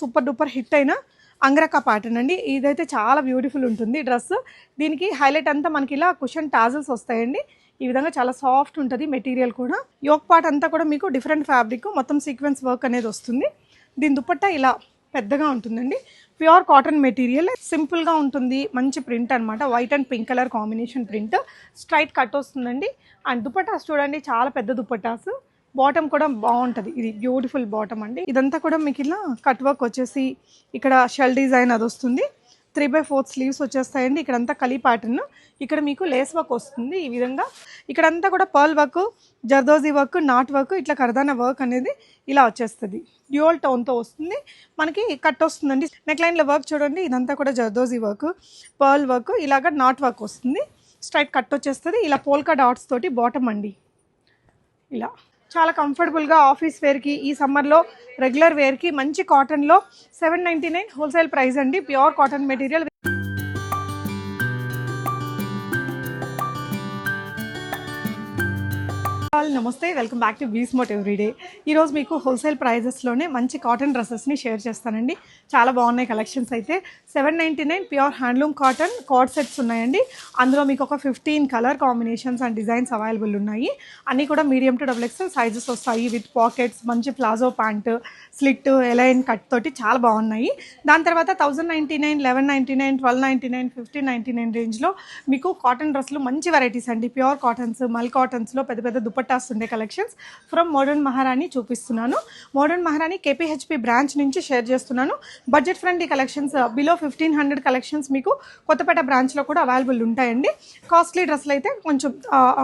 Super duper hit అయిన angrakha pattern అండి. ఇదైతే చాలా బ్యూటిఫుల్ ఉంటుంది డ్రెస్. దీనికి హైలైట్ అంతా మనకి ఇలా కుషన్ టాజల్స్ వస్తాయండి. ఈ విధంగా చాలా సాఫ్ట్ ఉంటుంది మెటీరియల్ కూడా. యోక్ పార్ట్ అంతా కూడా మీకు డిఫరెంట్ ఫ్యాబ్రిక్ మొత్తం సీక్వెన్స్ వర్క్ అనేది వస్తుంది. దీని దుపట్టా ఇలా పెద్దగా ఉంటుందండి. ప్యూర్ కాటన్ మెటీరియల్, సింపుల్గా ఉంటుంది. మంచి ప్రింట్ అనమాట. White and pink colour combination print, straight cut వస్తుందండి. అండ్ దుపట్టాస్ చూడండి, చాలా పెద్ద దుపట్టాస్. బాటమ్ కూడా బాగుంటుంది. ఇది బ్యూటిఫుల్ బాటమ్ అండి. ఇదంతా కూడా మీకు ఇలా కట్ వర్క్ వచ్చేసి ఇక్కడ షెల్ డిజైన్ అది వస్తుంది. 3/4 స్లీవ్స్ వచ్చేస్తాయండి. ఇక్కడంతా కలీ ప్యాటర్న్. ఇక్కడ మీకు లేస్ వర్క్ వస్తుంది ఈ విధంగా. ఇక్కడంతా కూడా pearl work, zardozi work, not work, ఇట్లా కర్దానా వర్క్ అనేది ఇలా వచ్చేస్తుంది. డ్యూయల్ టోన్తో వస్తుంది. మనకి కట్ వస్తుందండి. నెక్ లైన్లో వర్క్ చూడండి, ఇదంతా కూడా జర్దోజీ వర్క్, పర్ల్ వర్క్, ఇలాగ నాట్ వర్క్ వస్తుంది. స్ట్రైట్ కట్ వచ్చేస్తుంది. ఇలా పోల్కా డాట్స్ తోటి బాటమ్ అండి. ఇలా చాలా కంఫర్టబుల్గా ఆఫీస్ వేర్కి, ఈ సమ్మర్లో రెగ్యులర్ వేర్కి మంచి కాటన్లో 799 హోల్సేల్ ప్రైస్ అండి. Pure cotton material. నమస్తే, వెల్కమ్ బ్యాక్ టు బీస్మోట్ ఎవ్రీడే. ఈరోజు మీకు హోల్సేల్ ప్రైజెస్లోనే మంచి కాటన్ డ్రెస్సెస్ని షేర్ చేస్తానండి. చాలా బాగున్నాయి కలెక్షన్స్ అయితే. 799 pure handloom cotton co-ord sets ఉన్నాయండి. అందులో మీకు ఒక 15 colour combinations and designs available ఉన్నాయి. అన్నీ కూడా మీడియం టు XXL సైజెస్ వస్తాయి. విత్ పాకెట్స్, మంచి palazzo pant, slit, A line cut తోటి చాలా బాగున్నాయి. దాని తర్వాత 1099, 1199, 1299, 1599 రేంజ్లో మీకు కాటన్ డ్రెస్లు మంచి వెరైటీస్ అండి. ప్యూర్ కాటన్స్, మల్ కాటన్స్లో పెద్ద పెద్ద దుపట్టాస్ ఉండే కలెక్షన్స్ ఫ్రమ్ మోడర్న్ మహారాణి చూపిస్తున్నాను. మోడర్న్ మహారాణి KPHP బ్రాంచ్ నుంచి షేర్ చేస్తున్నాను. Budget friendly collections below 1500 collections మీకు కొత్తపేట బ్రాంచ్లో కూడా అవైలబుల్ ఉంటాయండి. కాస్ట్లీ డ్రెస్సులు అయితే కొంచెం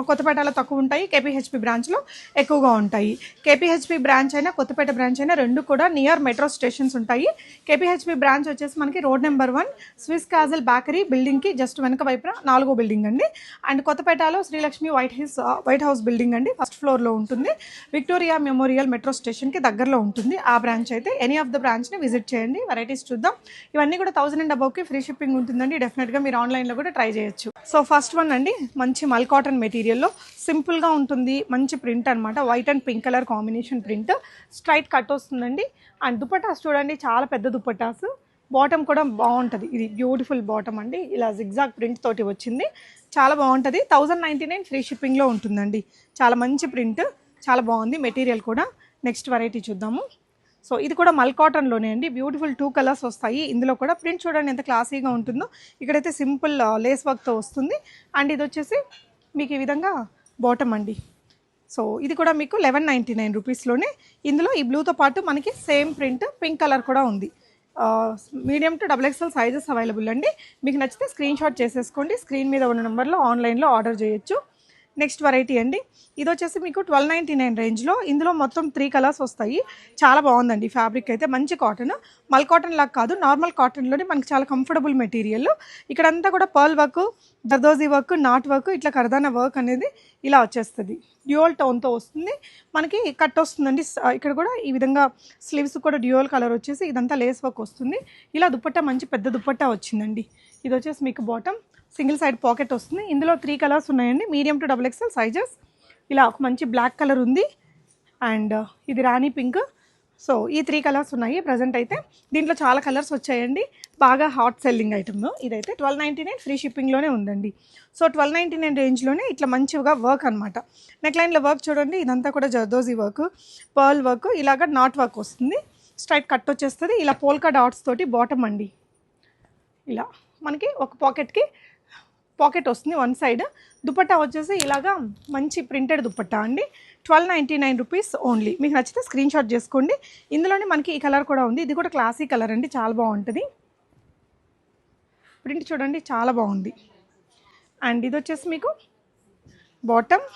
కొత్తపేటలో తక్కువ ఉంటాయి, KPHP బ్రాంచ్లో ఎక్కువగా ఉంటాయి. KPHP బ్రాంచ్ అయినా కొత్తపేట బ్రాంచ్ అయినా రెండు కూడా నియర్ మెట్రో స్టేషన్స్ ఉంటాయి. KPHP బ్రాంచ్ వచ్చేసి మనకి road number 1 Swiss Castle Bakery బిల్డింగ్కి జస్ట్ వెనక వైపున 4వ బిల్డింగ్ అండి. అండ్ కొత్తపేటలో శ్రీలక్ష్మి వైట్ హౌస్ బిల్డింగ్ అండి, ఫస్ట్ ఫ్లోర్లో ఉంటుంది. విక్టోరియా మెమోరియల్ మెట్రో స్టేషన్కి దగ్గరలో ఉంటుంది ఆ బ్రాంచ్ అయితే. ఎనీ ఆఫ్ ద బ్రాంచ్ని విజిట్ చేయండి. వెరైటీస్ చూద్దాం. ఇవన్నీ కూడా 1000 అండ్ అబౌవ్కి ఫ్రీ షిప్పింగ్ ఉంటుందండి. డెఫినెట్గా మీరు ఆన్లైన్లో కూడా ట్రై చేయొచ్చు. సో ఫస్ట్ వన్ అండి, మంచి మల్ కాటన్ మెటీరియల్లో సింపుల్గా ఉంటుంది. మంచి ప్రింట్ అనమాట. White and pink colour combination print, straight cut వస్తుందండి. అండ్ దుపట్టాస్ చూడండి, చాలా పెద్ద దుపట్టాస్. బాటమ్ కూడా బాగుంటుంది. ఇది బ్యూటిఫుల్ బాటమ్ అండి. ఇలా జిగ్జాగ్ ప్రింట్ తోటి వచ్చింది. చాలా బాగుంటుంది. 1099 ఫ్రీ షిప్పింగ్లో ఉంటుందండి. చాలా మంచి ప్రింట్, చాలా బాగుంది మెటీరియల్ కూడా. నెక్స్ట్ వెరైటీ చూద్దాము. సో ఇది కూడా మల్ కాటన్లోనే అండి. బ్యూటిఫుల్ 2 కలర్స్ వస్తాయి. ఇందులో కూడా ప్రింట్ చూడండి ఎంత క్లాసీగా ఉంటుందో. ఇక్కడైతే సింపుల్ లేస్ వర్క్తో వస్తుంది. అండ్ ఇది వచ్చేసి మీకు ఈ విధంగా బాటమ్ అండి. సో ఇది కూడా మీకు 1199 రూపీస్లోనే. ఇందులో ఈ బ్లూతో పాటు మనకి సేమ్ ప్రింట్ పింక్ కలర్ కూడా ఉంది. Medium to XXL sizes available అండి. మీకు నచ్చితే స్క్రీన్ షాట్ చేసేసుకోండి. స్క్రీన్ మీద ఉన్న నెంబర్లో ఆన్లైన్లో ఆర్డర్ చేయొచ్చు. నెక్స్ట్ వెరైటీ అండి, ఇది వచ్చేసి మీకు 1299 రేంజ్లో. ఇందులో మొత్తం 3 కలర్స్ వస్తాయి. చాలా బాగుందండి ఫ్యాబ్రిక్ అయితే. మంచి కాటన్, మల్ కాటన్ లాగా కాదు, నార్మల్ కాటన్లోనే మనకి చాలా కంఫర్టబుల్ మెటీరియల్. ఇక్కడంతా కూడా pearl work, zardozi work, not work, ఇట్లా కర్దానా వర్క్ అనేది ఇలా వచ్చేస్తుంది. డ్యూయల్ టోన్తో వస్తుంది. మనకి కట్ వస్తుందండి. ఇక్కడ కూడా ఈ విధంగా స్లీవ్స్ కూడా డ్యూయల్ కలర్ వచ్చేసి ఇదంతా లేస్ వర్క్ వస్తుంది. ఇలా దుపట్టా మంచి పెద్ద దుపట్టా వచ్చిందండి. ఇది వచ్చేసి మీకు బాటమ్, సింగిల్ సైడ్ పాకెట్ వస్తుంది. ఇందులో 3 కలర్స్ ఉన్నాయండి. Medium to XXL sizes. ఇలా ఒక మంచి బ్లాక్ కలర్ ఉంది. అండ్ ఇది రాణి పింక్. సో ఈ 3 కలర్స్ ఉన్నాయి ప్రజెంట్ అయితే. దీంట్లో చాలా కలర్స్ వచ్చాయండి. బాగా హాట్ సెల్లింగ్ ఐటమ్. ఇదైతే 1299 ఫ్రీ షిప్పింగ్లోనే ఉందండి. సో 1299 రేంజ్లోనే ఇట్లా మంచిగా వర్క్ అనమాట. నెక్ లైన్లో వర్క్ చూడండి, ఇదంతా కూడా జర్దోజీ వర్క్, పర్ల్ వర్క్, ఇలాగ నాట్ వర్క్ వస్తుంది. స్ట్రైట్ కట్ వచ్చేస్తుంది. ఇలా పోల్కా డాట్స్ తోటి బాటమ్ అండి. ఇలా మనకి ఒక పాకెట్ వస్తుంది వన్ సైడ్. దుపట్టా వచ్చేసి ఇలాగా మంచి ప్రింటెడ్ దుపట్టా అండి. 1299 రూపీస్ ఓన్లీ. మీకు నచ్చితే స్క్రీన్ షాట్ చేసుకోండి. ఇందులోనే మనకి ఈ కలర్ కూడా ఉంది. ఇది కూడా క్లాసీ కలర్ అండి, చాలా బాగుంటుంది. ప్రింట్ చూడండి, చాలా బాగుంది. అండ్ ఇది వచ్చేసి మీకు బాటమ్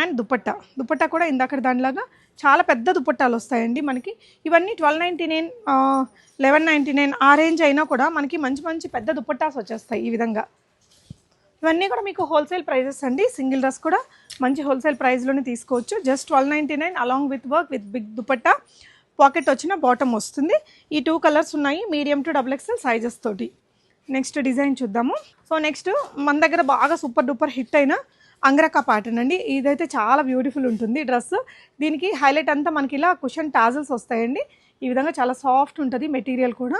అండ్ దుపట్టా కూడా ఇందాక దానిలాగా చాలా పెద్ద దుపట్టాలు వస్తాయండి మనకి. ఇవన్నీ 1299, 1199 ఆ రేంజ్ అయినా కూడా మనకి మంచి మంచి పెద్ద దుపట్టాస్ వచ్చేస్తాయి ఈ విధంగా. ఇవన్నీ కూడా మీకు హోల్సేల్ ప్రైజెస్ అండి. సింగిల్ డ్రెస్ కూడా మంచి హోల్సేల్ ప్రైస్లోనే తీసుకోవచ్చు. Just 1299 along with work with big dupatta, pocket వచ్చిన బాటమ్ వస్తుంది. ఈ 2 కలర్స్ ఉన్నాయి మీడియం టు XXL సైజెస్ తోటి. నెక్స్ట్ డిజైన్ చూద్దాము. సో నెక్స్ట్ మన దగ్గర బాగా సూపర్ డూపర్ హిట్ అయిన అంగరకా ప్యాటర్న్ అండి. ఇదైతే చాలా బ్యూటిఫుల్ ఉంటుంది డ్రెస్. దీనికి హైలైట్ అంతా మనకి ఇలా కుషన్ టాజల్స్ వస్తాయండి. ఈ విధంగా చాలా సాఫ్ట్ ఉంటుంది మెటీరియల్ కూడా.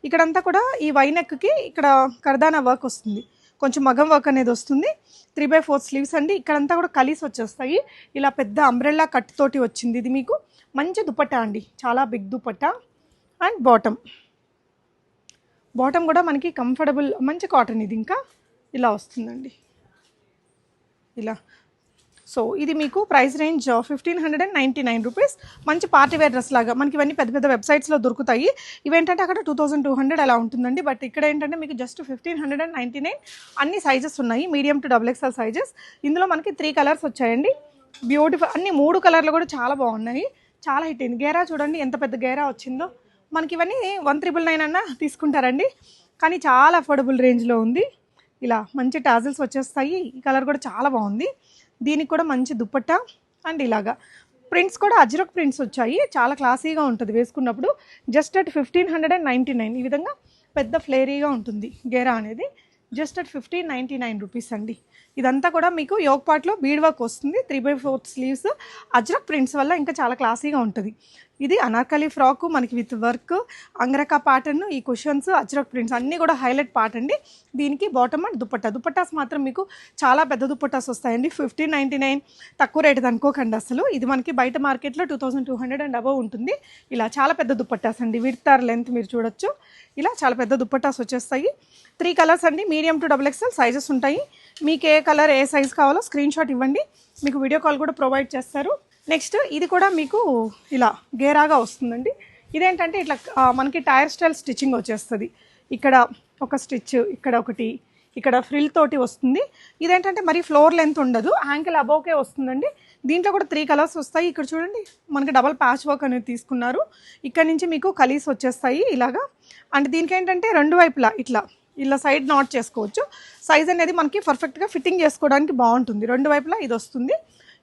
ఇక్కడంతా కూడా ఈ వైనెక్కి ఇక్కడ కర్దానా వర్క్ వస్తుంది, కొంచెం మగం వర్క్ అనేది వస్తుంది. 3/4 స్లీవ్స్ అండి. ఇక్కడంతా కూడా కలీస్ వచ్చేస్తాయి. ఇలా పెద్ద అంబ్రెల్లా కట్ తోటి వచ్చింది. ఇది మీకు మంచి దుపట్టా అండి, చాలా బిగ్ దుపట్టా. అండ్ బాటమ్ కూడా మనకి కంఫర్టబుల్ మంచి కాటన్, ఇది ఇంకా ఇలా వస్తుందండి ఇలా. సో ఇది మీకు ప్రైస్ రేంజ్ 1599 రూపీస్. మంచి పార్టీ వేర్ డ్రెస్ లాగా మనకి ఇవన్నీ పెద్ద పెద్ద వెబ్సైట్స్లో దొరుకుతాయి. ఇవేంటంటే అక్కడ 2200 అలా ఉంటుందండి. బట్ ఇక్కడ ఏంటంటే మీకు జస్ట్ 1599. అన్ని సైజెస్ ఉన్నాయి, మీడియం టు XXL సైజెస్. ఇందులో మనకి 3 కలర్స్ వచ్చాయండి. బ్యూటిఫుల్, అన్ని 3 కలర్లు కూడా చాలా బాగున్నాయి, చాలా హిట్ అయింది. గేరా చూడండి ఎంత పెద్ద గేరా వచ్చిందో. మనకి ఇవన్నీ 1999 అన్నా తీసుకుంటారండి, కానీ చాలా అఫోర్డబుల్ రేంజ్లో ఉంది. ఇలా మంచి టాజిల్స్ వచ్చేస్తాయి. ఈ కలర్ కూడా చాలా బాగుంది. దీనికి కూడా మంచి దుపట్టా. అండ్ ఇలాగా ప్రింట్స్ కూడా అజ్రక్ ప్రింట్స్ వచ్చాయి, చాలా క్లాసీగా ఉంటుంది వేసుకున్నప్పుడు. Just at 1599. ఈ విధంగా పెద్ద ఫ్లేరీగా ఉంటుంది గేరా అనేది. జస్ట్ అట్ 1599 రూపీస్ అండి. ఇదంతా కూడా మీకు యోగ్ పార్ట్లో బీడ్ వర్క్ వస్తుంది. 3/4 స్లీవ్స్ అజ్రక్ ప్రింట్స్ వల్ల ఇంకా చాలా క్లాసీగా ఉంటుంది. ఇది అనార్కలి ఫ్రాక్ మనకి విత్ వర్క్, అంగరకా ప్యాటర్న్, ఈ కుషన్స్, అజ్రక్ ప్రింట్స్ అన్నీ కూడా హైలైట్ పార్ట్ అండి. దీనికి బాటమ్ అండ్ దుపట్టాస్ మాత్రం మీకు చాలా పెద్ద దుపట్టాస్ వస్తాయండి. 1599 తక్కువ రేటు అనుకోకండి అసలు. ఇది మనకి బయట మార్కెట్లో 2200 అండ్ అబవ్ ఉంటుంది. ఇలా చాలా పెద్ద దుపట్టాస్ అండి, విడ్త్ ఆర్ లెంత్ మీరు చూడొచ్చు. ఇలా చాలా పెద్ద దుపట్టాస్ వచ్చేస్తాయి. 3 కలర్స్ అండి, మీడియం టు XXL సైజెస్ ఉంటాయి. మీకు ఏ కలర్ ఏ సైజ్ కావాలో స్క్రీన్ షాట్ ఇవ్వండి, మీకు వీడియో కాల్ కూడా ప్రొవైడ్ చేస్తారు. నెక్స్ట్ ఇది కూడా మీకు ఇలా గేరాగా వస్తుందండి. ఇదేంటంటే ఇట్లా మనకి టైర్ స్టైల్ స్టిచ్చింగ్ వచ్చేస్తుంది. ఇక్కడ ఒక స్టిచ్, ఇక్కడ ఒకటి, ఇక్కడ ఫ్రిల్ తోటి వస్తుంది. ఇదేంటంటే మరి ఫ్లోర్ లెంత్ ఉండదు, యాంకిల్ అబోవ్కే వస్తుందండి. దీంట్లో కూడా 3 కలర్స్ వస్తాయి. ఇక్కడ చూడండి మనకి డబల్ ప్యాచ్ వర్క్ అనేది తీసుకున్నారు. ఇక్కడ నుంచి మీకు కలీస్ వచ్చేస్తాయి ఇలాగా. అండ్ దీనికి ఏంటంటే రెండు వైపులా ఇలా సైడ్ నాట్ చేసుకోవచ్చు. సైజ్ అనేది మనకి పర్ఫెక్ట్గా ఫిట్టింగ్ చేసుకోవడానికి బాగుంటుంది. రెండు వైపులా ఇది వస్తుంది.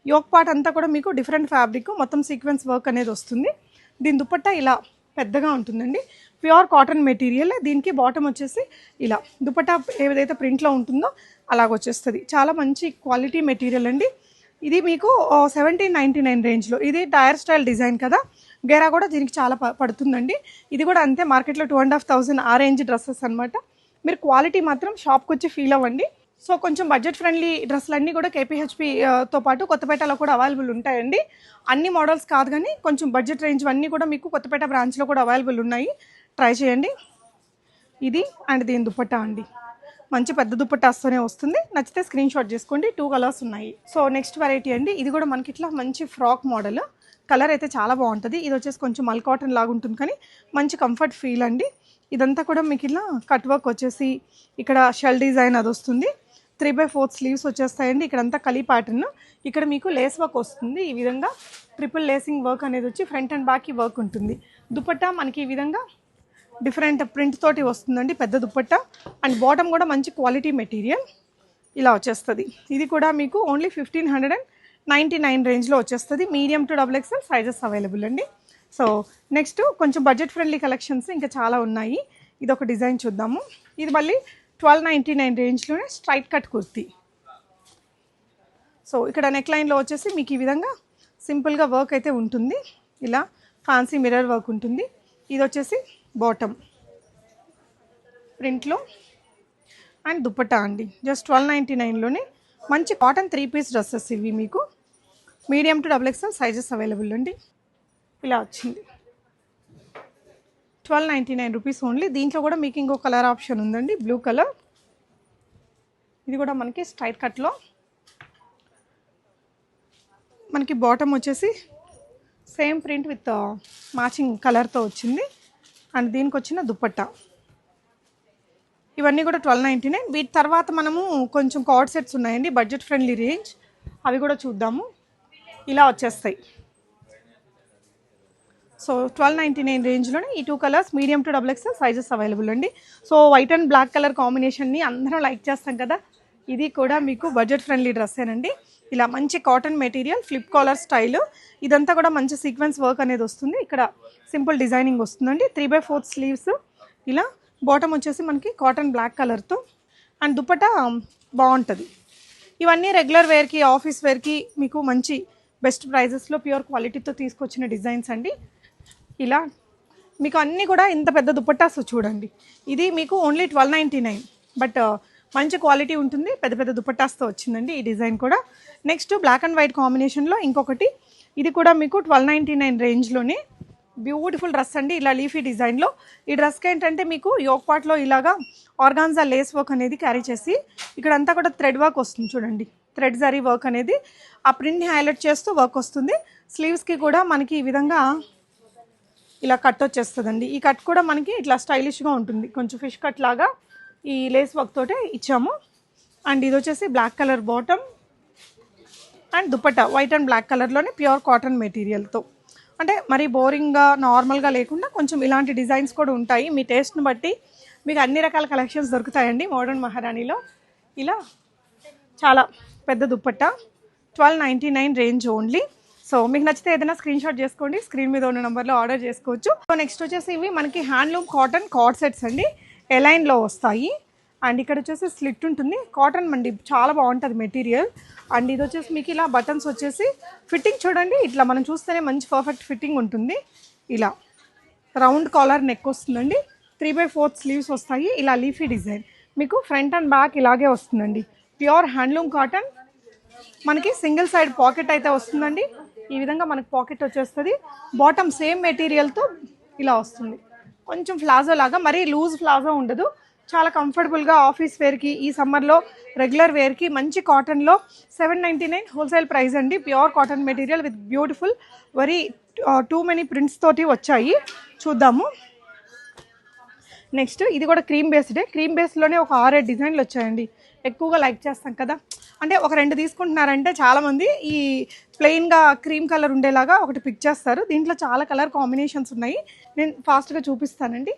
యోక్ పార్ట్ అంతా కూడా మీకు డిఫరెంట్ ఫ్యాబ్రిక్, మొత్తం సీక్వెన్స్ వర్క్ అనేది వస్తుంది. దీని దుపట్టా ఇలా పెద్దగా ఉంటుందండి, ప్యూర్ కాటన్ మెటీరియల్. దీనికి బాటమ్ వచ్చేసి ఇలా దుపట్టా ఏదైతే ప్రింట్లో ఉంటుందో అలాగొచ్చేస్తుంది. చాలా మంచి క్వాలిటీ మెటీరియల్ అండి. ఇది మీకు 1799 రేంజ్లో. ఇది టైర్ స్టైల్ డిజైన్ కదా, గేరా కూడా దీనికి చాలా పడుతుందండి. ఇది కూడా అంతే, మార్కెట్లో 2500 ఆ రేంజ్ డ్రెస్సెస్ అనమాట. మీరు క్వాలిటీ మాత్రం షాప్కి వచ్చి ఫీల్ అవ్వండి. సో కొంచెం బడ్జెట్ ఫ్రెండ్లీ డ్రెస్సులన్నీ కూడా KPHPతో పాటు కొత్తపేటలో కూడా అవైలబుల్ ఉంటాయండి. అన్ని మోడల్స్ కాదు కానీ కొంచెం బడ్జెట్ రేంజ్ అన్నీ కూడా మీకు కొత్తపేట బ్రాంచ్లో కూడా అవైలబుల్ ఉన్నాయి, ట్రై చేయండి. ఇది అండ్ దీని దుపట్టా అండి, మంచి పెద్ద దుపట్టాస్తోనే వస్తుంది. నచ్చితే స్క్రీన్ షాట్ చేసుకోండి. 2 కలర్స్ ఉన్నాయి. సో నెక్స్ట్ వెరైటీ అండి, ఇది కూడా మనకి ఇట్లా మంచి ఫ్రాక్ మోడల్. కలర్ అయితే చాలా బాగుంటుంది. ఇది వచ్చేసి కొంచెం మల్ కాటన్ లాగా ఉంటుంది కానీ మంచి కంఫర్ట్ ఫీల్ అండి. ఇదంతా కూడా మీకు ఇలా కట్ వర్క్ వచ్చేసి ఇక్కడ షెల్ డిజైన్ అది వస్తుంది. 3/4 స్లీవ్స్ వచ్చేస్తాయండి. ఇక్కడంతా కలీ ప్యాటర్న్, ఇక్కడ మీకు లేస్ వర్క్ వస్తుంది. ఈ విధంగా ట్రిపుల్ లేసింగ్ వర్క్ అనేది వచ్చి ఫ్రంట్ అండ్ బ్యాక్ వర్క్ ఉంటుంది. దుపట్టా మనకి ఈ విధంగా డిఫరెంట్ ప్రింట్ తోటి వస్తుందండి, పెద్ద దుపట్టా. అండ్ బాటమ్ కూడా మంచి క్వాలిటీ మెటీరియల్ ఇలా వచ్చేస్తుంది. ఇది కూడా మీకు ఓన్లీ 1599 రేంజ్లో వచ్చేస్తుంది. Medium to XXL sizes available అండి. సో నెక్స్ట్ కొంచెం బడ్జెట్ ఫ్రెండ్లీ కలెక్షన్స్ ఇంకా చాలా ఉన్నాయి. ఇది ఒక డిజైన్ చూద్దాము. ఇది మళ్ళీ 1299 రేంజ్లోనే స్ట్రైట్ కట్ కుర్తీ. సో ఇక్కడ నెక్ లైన్లో వచ్చేసి మీకు ఈ విధంగా సింపుల్గా వర్క్ అయితే ఉంటుంది. ఇలా ఫ్యాన్సీ మిర్రర్ వర్క్ ఉంటుంది. ఇది వచ్చేసి బాటమ్ ప్రింట్లో అండ్ దుపట్టా అండి. జస్ట్ 1299లోనే మంచి కాటన్ 3 పీస్ డ్రెస్సెస్ ఇవి మీకు. Medium to XXL sizes available అండి. ఇలా వచ్చింది 1299 రూపీస్ ఓన్లీ. దీంట్లో కూడా మీకు ఇంకో కలర్ ఆప్షన్ ఉందండి, బ్లూ కలర్. ఇది కూడా మనకి స్ట్రైట్ కట్లో. మనకి బాటమ్ వచ్చేసి సేమ్ ప్రింట్ విత్ మ్యాచింగ్ కలర్తో వచ్చింది. అండ్ దీనికి వచ్చిన దుపట్టా. ఇవన్నీ కూడా 1299. వీటి తర్వాత మనము కొంచెం కార్డ్ సెట్స్ ఉన్నాయండి, బడ్జెట్ ఫ్రెండ్లీ రేంజ్. అవి కూడా చూద్దాము. ఇలా వచ్చేస్తాయి. సో 1299 రేంజ్లోనే ఈ 2 colours medium to XXL sizes available అండి. So white and black colour కాంబినేషన్ని అందరం లైక్ చేస్తాం కదా, ఇది కూడా మీకు బడ్జెట్ ఫ్రెండ్లీ డ్రెస్సేనండి. ఇలా మంచి cotton material, flip caller style. ఇదంతా కూడా మంచి సీక్వెన్స్ వర్క్ అనేది వస్తుంది. ఇక్కడ సింపుల్ డిజైనింగ్ వస్తుందండి. 3/4 స్లీవ్స్. ఇలా బాటమ్ వచ్చేసి మనకి కాటన్ బ్లాక్ కలర్తో. అండ్ దుపట్టా బాగుంటుంది. ఇవన్నీ రెగ్యులర్ వేర్కి, ఆఫీస్ వేర్కి మీకు మంచి బెస్ట్ ప్రైజెస్లో ప్యూర్ క్వాలిటీతో తీసుకొచ్చిన డిజైన్స్ అండి. ఇలా మీకు అన్నీ కూడా ఇంత పెద్ద దుపట్టాస్ చూడండి. ఇది మీకు ఓన్లీ 1299, బట్ మంచి క్వాలిటీ ఉంటుంది. పెద్ద పెద్ద దుపట్టాస్తో వచ్చిందండి ఈ డిజైన్ కూడా. నెక్స్ట్ బ్లాక్ అండ్ వైట్ కాంబినేషన్లో ఇంకొకటి, ఇది కూడా మీకు 1299 రేంజ్లోనే బ్యూటిఫుల్ డ్రెస్ అండి. ఇలా లీఫీ డిజైన్లో ఈ డ్రెస్కి ఏంటంటే మీకు యోక్ పార్ట్లో ఇలాగా ఆర్గాన్జా లేస్ వర్క్ అనేది క్యారీ చేసి ఇక్కడంతా కూడా థ్రెడ్ వర్క్ వస్తుంది చూడండి. థ్రెడ్ జరీ వర్క్ అనేది ఆ ప్రింట్ని హైలైట్ చేస్తూ వర్క్ వస్తుంది. స్లీవ్స్కి కూడా మనకి ఈ విధంగా ఇలా కట్ వచ్చేస్తుందండి. ఈ కట్ కూడా మనకి ఇట్లా స్టైలిష్గా ఉంటుంది, కొంచెం ఫిష్ కట్ లాగా ఈ లేస్ వర్క్ తోటే ఇచ్చాము. అండ్ ఇది వచ్చేసి black colour bottom and dupatta white and black కలర్లోనే ప్యూర్ కాటన్ మెటీరియల్తో. అంటే మరి బోరింగ్గా నార్మల్గా లేకుండా కొంచెం ఇలాంటి డిజైన్స్ కూడా ఉంటాయి. మీ టేస్ట్ని బట్టి మీకు అన్ని రకాల కలెక్షన్స్ దొరుకుతాయండి మోడర్న్ మహారాణిలో. ఇలా చాలా పెద్ద దుపట్టా 1299 రేంజ్ ఓన్లీ. సో మీకు నచ్చితే ఏదైనా స్క్రీన్ షాట్ చేసుకోండి, స్క్రీన్ మీద ఉన్న నెంబర్లో ఆర్డర్ చేసుకోవచ్చు. సో నెక్స్ట్ వచ్చేసి ఇవి మనకి హ్యాండ్లూమ్ కాటన్ కార్డ్ సెట్స్ అండి, ఎలైన్లో వస్తాయి. అండ్ ఇక్కడ వచ్చేసి స్లిట్ ఉంటుంది, కాటన్ అండి, చాలా బాగుంటుంది మెటీరియల్. అండ్ ఇది వచ్చేసి మీకు ఇలా బటన్స్ వచ్చేసి ఫిట్టింగ్ చూడండి, ఇట్లా మనం చూస్తేనే మంచి పర్ఫెక్ట్ ఫిట్టింగ్ ఉంటుంది. ఇలా రౌండ్ కాలర్ నెక్ వస్తుందండి, 3/4 స్లీవ్స్ వస్తాయి. ఇలా లీఫీ డిజైన్ మీకు ఫ్రంట్ అండ్ బ్యాక్ ఇలాగే వస్తుందండి. Pure handloom cotton. మనకి సింగిల్ సైడ్ పాకెట్ అయితే వస్తుందండి. ఈ విధంగా మనకి పాకెట్ వచ్చేస్తుంది. బాటమ్ సేమ్ మెటీరియల్తో ఇలా వస్తుంది, కొంచెం ప్లాజో లాగా, మరీ లూజ్ ప్లాజో ఉండదు. చాలా కంఫర్టబుల్గా ఆఫీస్ వేర్కి, ఈ సమ్మర్లో రెగ్యులర్ వేర్కి మంచి కాటన్లో 799 హోల్సేల్ ప్రైస్ అండి. Pure cotton material with beautiful very too many prints తోటి వచ్చాయి. చూద్దాము. నెక్స్ట్ ఇది కూడా క్రీమ్ బేస్డే. క్రీమ్ బేస్లోనే ఒక 6-7 డిజైన్లు వచ్చాయండి. ఎక్కువగా లైక్ చేస్తాం కదా, అంటే ఒక 2 తీసుకుంటున్నారంటే చాలామంది ఈ ప్లెయిన్గా క్రీమ్ కలర్ ఉండేలాగా ఒకటి పిక్ చేస్తారు. దీంట్లో చాలా కలర్ కాంబినేషన్స్ ఉన్నాయి, నేను ఫాస్ట్గా చూపిస్తానండి.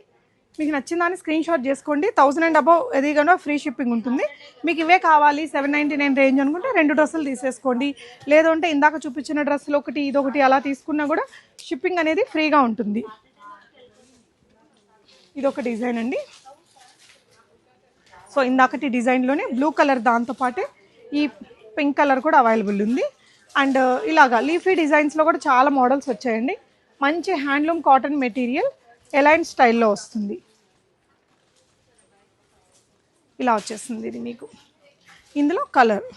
మీకు నచ్చిందాన్ని స్క్రీన్ షాట్ చేసుకోండి. 1000 అండ్ అబౌవ్ ఎదిగానో ఫ్రీ షిప్పింగ్ ఉంటుంది. మీకు ఇవే కావాలి 799 రేంజ్ అనుకుంటే 2 డ్రెస్సులు తీసేసుకోండి. లేదంటే ఇందాక చూపించిన డ్రెస్సులు ఒకటి ఇదొకటి అలా తీసుకున్నా కూడా షిప్పింగ్ అనేది ఫ్రీగా ఉంటుంది. ఇదొక డిజైన్ అండి. సో ఇందాకటి డిజైన్లోనే బ్లూ కలర్ దాంతోపాటే ఈ పింక్ కలర్ కూడా అవైలబుల్ ఉంది. అండ్ ఇలాగా లీఫీ డిజైన్స్లో కూడా చాలా మోడల్స్ వచ్చాయండి. మంచి హ్యాండ్లూమ్ కాటన్ మెటీరియల్ ఎలైన్ స్టైల్లో వస్తుంది. ఇలా వచ్చేస్తుంది ఇది మీకు. ఇందులో కలర్,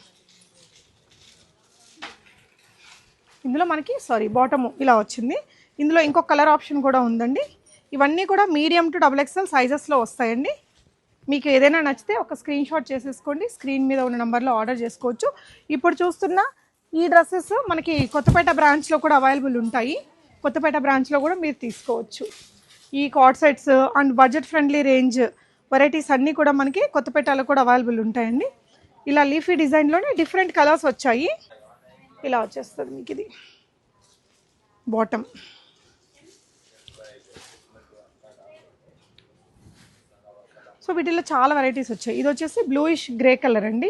ఇందులో మనకి బాటము ఇలా వచ్చింది. ఇందులో ఇంకొక కలర్ ఆప్షన్ కూడా ఉందండి. ఇవన్నీ కూడా మీడియం టు XXL సైజెస్లో వస్తాయండి. మీకు ఏదైనా నచ్చితే ఒక స్క్రీన్ షాట్ చేసేసుకోండి, స్క్రీన్ మీద ఉన్న నెంబర్లో ఆర్డర్ చేసుకోవచ్చు. ఇప్పుడు చూస్తున్న ఈ డ్రెస్సెస్ మనకి కొత్తపేట బ్రాంచ్లో కూడా అవైలబుల్ ఉంటాయి. కొత్తపేట బ్రాంచ్లో కూడా మీరు తీసుకోవచ్చు. ఈ card sets and budget friendly range varieties అన్నీ కూడా మనకి కొత్తపేటలో కూడా అవైలబుల్ ఉంటాయండి. ఇలా లీఫీ డిజైన్లోనే డిఫరెంట్ కలర్స్ వచ్చాయి. ఇలా వచ్చేస్తుంది మీకు ఇది బాటమ్. సో వీటిలో చాలా వెరైటీస్ వచ్చాయి. ఇది వచ్చేసి బ్లూయిష్ గ్రే కలర్ అండి,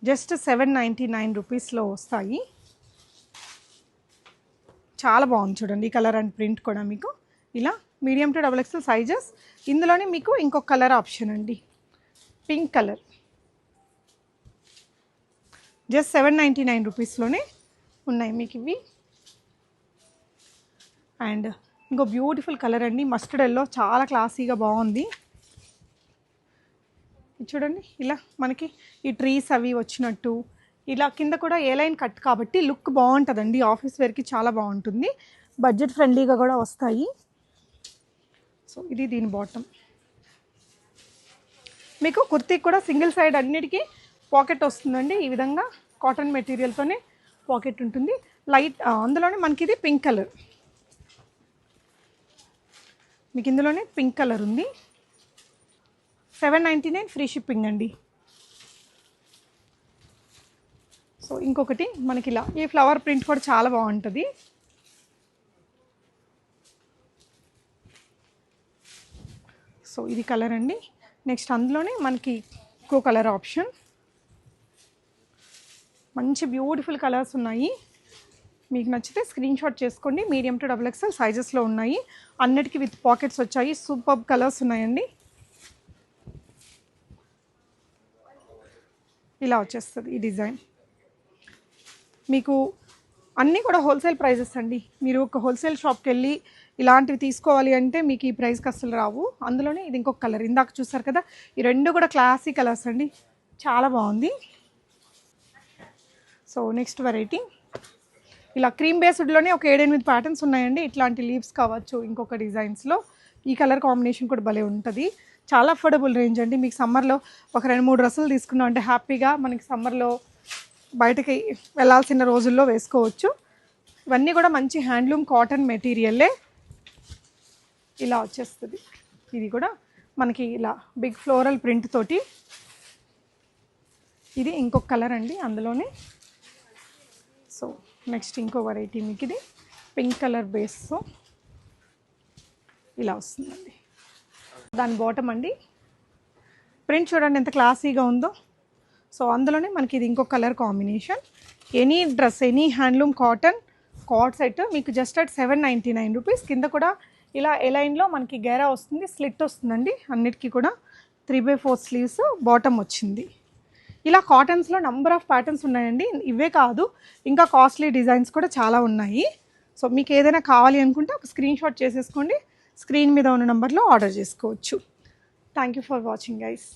జస్ట్ 799 రూపీస్లో వస్తాయి. చాలా బాగుంది చూడండి ఈ కలర్ అండ్ ప్రింట్ కూడా మీకు. ఇలా మీడియం టు XXL సైజెస్. ఇందులోనే మీకు ఇంకొక కలర్ ఆప్షన్ అండి, పింక్ కలర్, జస్ట్ 799 రూపీస్లోనే ఉన్నాయి మీకు ఇవి. అండ్ ఇంకో బ్యూటిఫుల్ కలర్ అండి, మస్టర్డ్ ఎల్లో, చాలా క్లాసీగా బాగుంది. చూడండి ఇలా మనకి ఈ ట్రీస్ అవి వచ్చినట్టు, ఇలా కింద కూడా ఏ లైన్ కట్ కాబట్టి లుక్ బాగుంటుందండి. ఆఫీస్ వేర్కి చాలా బాగుంటుంది, బడ్జెట్ ఫ్రెండ్లీగా కూడా వస్తాయి. సో ఇది దీని బాటమ్. మీకు కుర్తీకి కూడా సింగిల్ సైడ్ అన్నిటికీ పాకెట్ వస్తుందండి. ఈ విధంగా కాటన్ మెటీరియల్తోనే పాకెట్ ఉంటుంది. లైట్ అందులోనే మనకి ఇది పింక్ కలర్, మీకు ఇందులోనే పింక్ కలర్ ఉంది. 799 ఫ్రీ షిప్పింగ్ అండి. సో ఇంకొకటి మనకి ఇలా ఈ ఫ్లవర్ ప్రింట్ కూడా చాలా బాగుంటుంది. సో ఇది కలర్ అండి. నెక్స్ట్ అందులోనే మనకి ఇంకో కలర్ ఆప్షన్, మంచి బ్యూటిఫుల్ కలర్స్ ఉన్నాయి. మీకు నచ్చితే స్క్రీన్ షాట్ చేసుకోండి. మీడియం టు XXL సైజెస్లో ఉన్నాయి, అన్నిటికీ విత్ పాకెట్స్ వచ్చాయి. సూపర్ కలర్స్ ఉన్నాయండి. ఇలా వచ్చేస్తుంది ఈ డిజైన్. మీకు అన్నీ కూడా హోల్సేల్ ప్రైజెస్ అండి. మీరు ఒక హోల్సేల్ షాప్కి వెళ్ళి ఇలాంటివి తీసుకోవాలి అంటే మీకు ఈ ప్రైస్కి అసలు రావు. అందులోనే ఇది ఇంకొక కలర్, ఇందాక చూసారు కదా, ఈ రెండు కూడా క్లాసిక్ కలర్స్ అండి, చాలా బాగుంది. సో నెక్స్ట్ వెరైటీ ఇలా క్రీమ్ బేస్డ్లోనే ఒక 7-8 ప్యాటర్న్స్ ఉన్నాయండి. ఇట్లాంటి లీవ్స్ కావచ్చు, ఇంకొక డిజైన్స్లో ఈ కలర్ కాంబినేషన్ కూడా భలే ఉంటుంది. చాలా అఫోర్డబుల్ రేంజ్ అండి. మీకు సమ్మర్లో ఒక 2-3 డ్రెస్సులు తీసుకున్నాం అంటే హ్యాపీగా మనకి సమ్మర్లో బయటకి వెళ్ళాల్సిన రోజుల్లో వేసుకోవచ్చు. ఇవన్నీ కూడా మంచి హ్యాండ్లూమ్ కాటన్ మెటీరియల్లే ఇలా వచ్చేస్తుంది. ఇది కూడా మనకి ఇలా బిగ్ ఫ్లోరల్ ప్రింట్ తోటి. ఇది ఇంకొక కలర్ అండి అందులోనే. సో నెక్స్ట్ ఇంకో వెరైటీ మీకు ఇది పింక్ కలర్ బేస్, ఇలా వస్తుందండి. దాని బాటమ్ అండి, ప్రింట్ చూడండి ఎంత క్లాసీగా ఉందో. సో అందులోనే మనకి ఇది ఇంకొక colour combination. Any dress, any handloom cotton card set మీకు జస్ట్ అట్ 799 రూపీస్. కింద కూడా ఇలా ఎలైన్లో మనకి గేరా వస్తుంది, స్లిట్ వస్తుందండి అన్నిటికీ కూడా. 3/4 స్లీవ్స్, బాటమ్ వచ్చింది. ఇలా కాటన్స్లో నంబర్ ఆఫ్ ప్యాటర్న్స్ ఉన్నాయండి. ఇవే కాదు, ఇంకా కాస్ట్లీ డిజైన్స్ కూడా చాలా ఉన్నాయి. సో మీకు ఏదైనా కావాలి అనుకుంటే ఒక స్క్రీన్ షాట్ చేసేసుకోండి, స్క్రీన్ మీద ఉన్న నెంబర్లో ఆర్డర్ చేసుకోవచ్చు. Thank you for watching guys.